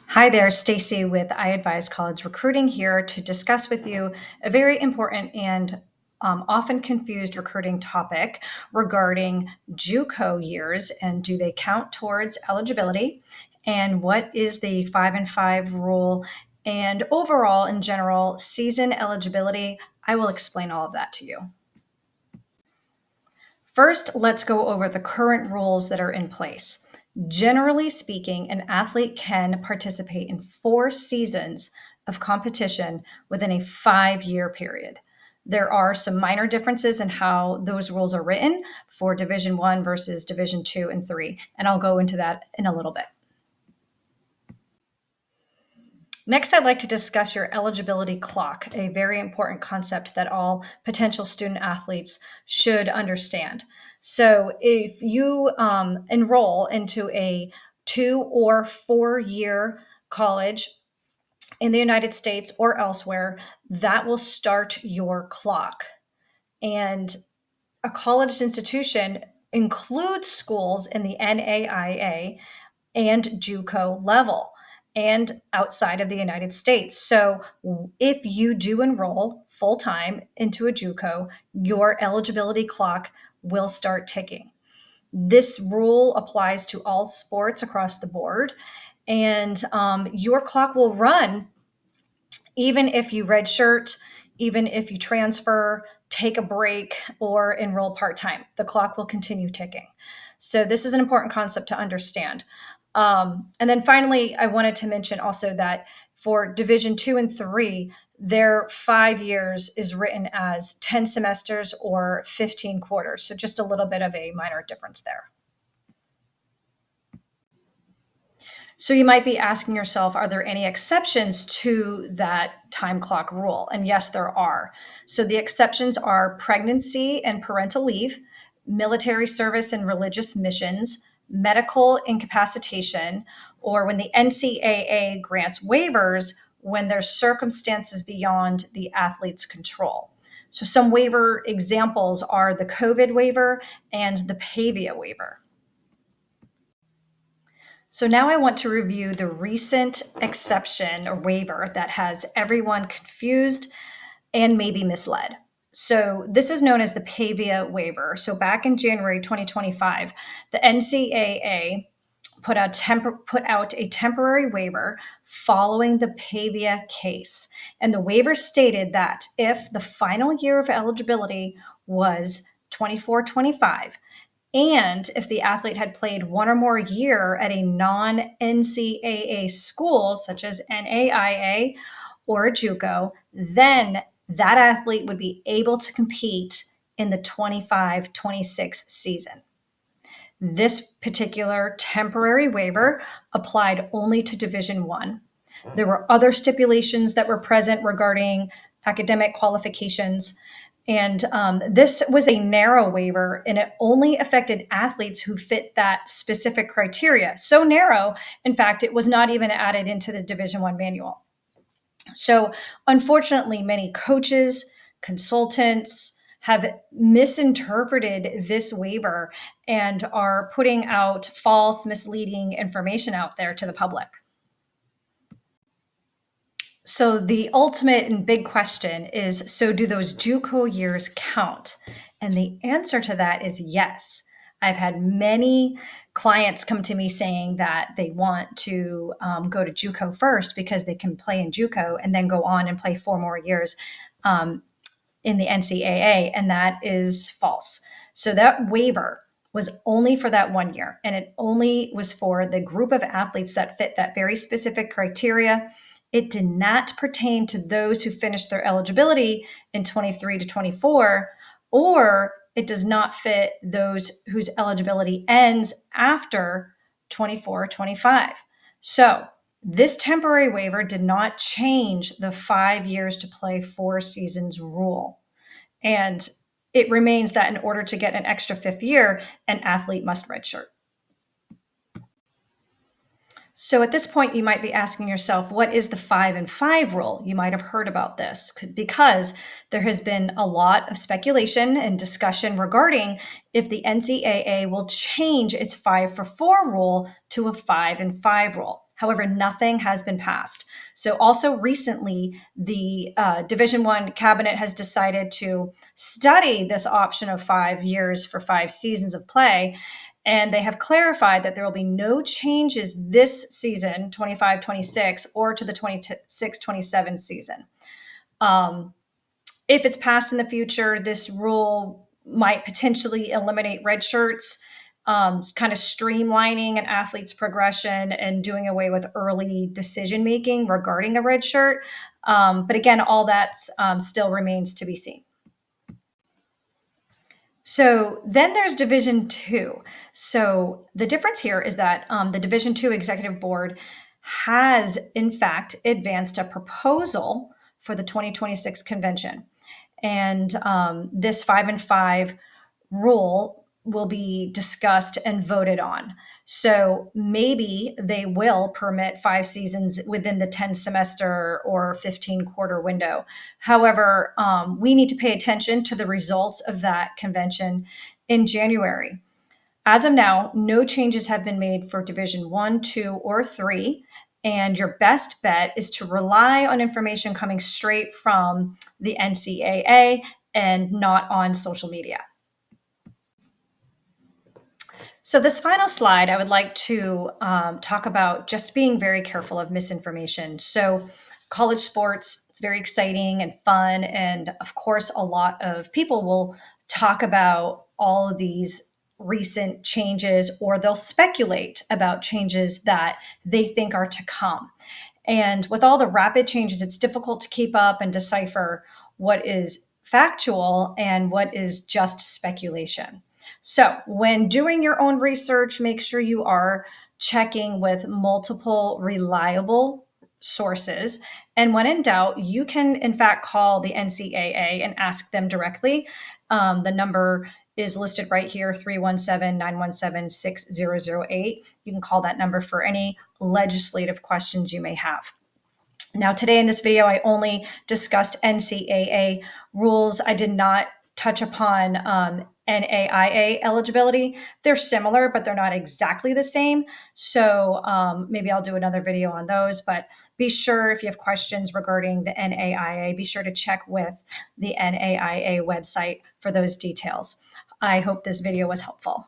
Hi there, Stacy with I Advise College Recruiting here to discuss with you a very important and often confused recruiting topic regarding JUCO years and do they count towards eligibility, and what is the 5 and 5 rule, and overall in general season eligibility. I will explain all of that to you. First, let's go over the current rules that are in place. Generally speaking, an athlete can participate in 4 seasons of competition within a 5-year period. There are some minor differences in how those rules are written for Division 1 versus Division 2 and 3, and I'll go into that in a little bit. Next, I'd like to discuss your eligibility clock, a very important concept that all potential student athletes should understand. So, if you enroll into a 2 or 4 year college in the United States or elsewhere, that will start your clock. And a college institution includes schools in the NAIA and JUCO level and outside of the United States. So if you do enroll full time into a JUCO, your eligibility clock will start ticking. This rule applies to all sports across the board, and your clock will run even if you redshirt, even if you transfer, take a break, or enroll part time. The clock will continue ticking. So, this is an important concept to understand. And then finally, I wanted to mention also that for Division 2 and 3, their 5 years is written as 10 semesters or 15 quarters. So, just a little bit of a minor difference there. So you might be asking yourself, are there any exceptions to that time clock rule? And yes, there are. So the exceptions are pregnancy and parental leave, military service and religious missions, medical incapacitation, or when the NCAA grants waivers when there's circumstances beyond the athlete's control. So some waiver examples are the COVID waiver and the PAVIA waiver. So now I want to review the recent exception or waiver that has everyone confused and maybe misled. So this is known as the PAVIA waiver. So back in January 2025, the NCAA put out a temporary waiver following the PAVIA case. And the waiver stated that if the final year of eligibility was 24-25, and if the athlete had played one or more year at a non NCAA school, such as NAIA or a JUCO, then that athlete would be able to compete in the 25-26 season. This particular temporary waiver applied only to Division 1. There were other stipulations that were present regarding academic qualifications. And this was a narrow waiver, and it only affected athletes who fit that specific criteria. So narrow, in fact, it was not even added into the Division 1 manual. So unfortunately, many coaches, consultants have misinterpreted this waiver and are putting out false, misleading information out there to the public. So the ultimate and big question is, so do those JUCO years count? And the answer to that is yes. I've had many clients come to me saying that they want to go to JUCO first because they can play in JUCO and then go on and play 4 more years in the NCAA, and that is false. So that waiver was only for that 1 year, and it only was for the group of athletes that fit that very specific criteria. It did not pertain to those who finished their eligibility in 23-24, or it does not fit those whose eligibility ends after 24-25. So this temporary waiver did not change the 5 years to play 4 seasons rule. And it remains that in order to get an extra 5th year, an athlete must redshirt. So at this point, you might be asking yourself, what is the 5 and 5 rule? You might have heard about this because there has been a lot of speculation and discussion regarding if the NCAA will change its 5 for 4 rule to a 5 and 5 rule. However, nothing has been passed. So also recently, the Division I cabinet has decided to study this option of 5 years for 5 seasons of play. And they have clarified that there will be no changes this season, 25-26, or to the 26-27 season. If it's passed in the future, this rule might potentially eliminate red shirts, kind of streamlining an athlete's progression and doing away with early decision making regarding a red shirt. But again, all that still remains to be seen. So then there's Division Two. So the difference here is that the Division Two Executive Board has, in fact, advanced a proposal for the 2026 convention. And this 5-and-5 rule will be discussed and voted on. So maybe they will permit 5 seasons within the 10 semester or 15 quarter window. However, we need to pay attention to the results of that convention in January. As of now, no changes have been made for Division 1, 2, or 3. And your best bet is to rely on information coming straight from the NCAA and not on social media. So, this final slide, I would like to talk about just being very careful of misinformation. So, college sports, it's very exciting and fun. And of course, a lot of people will talk about all of these recent changes, or they'll speculate about changes that they think are to come. And with all the rapid changes, it's difficult to keep up and decipher what is factual and what is just speculation. So, when doing your own research, make sure you are checking with multiple reliable sources. And when in doubt, you can, in fact, call the NCAA and ask them directly. The number is listed right here, 317-917-6008. You can call that number for any legislative questions you may have. Now, today in this video, I only discussed NCAA rules. I did not touch upon NAIA eligibility. They're similar, but they're not exactly the same. So maybe I'll do another video on those. But be sure, if you have questions regarding the NAIA, be sure to check with the NAIA website for those details. I hope this video was helpful.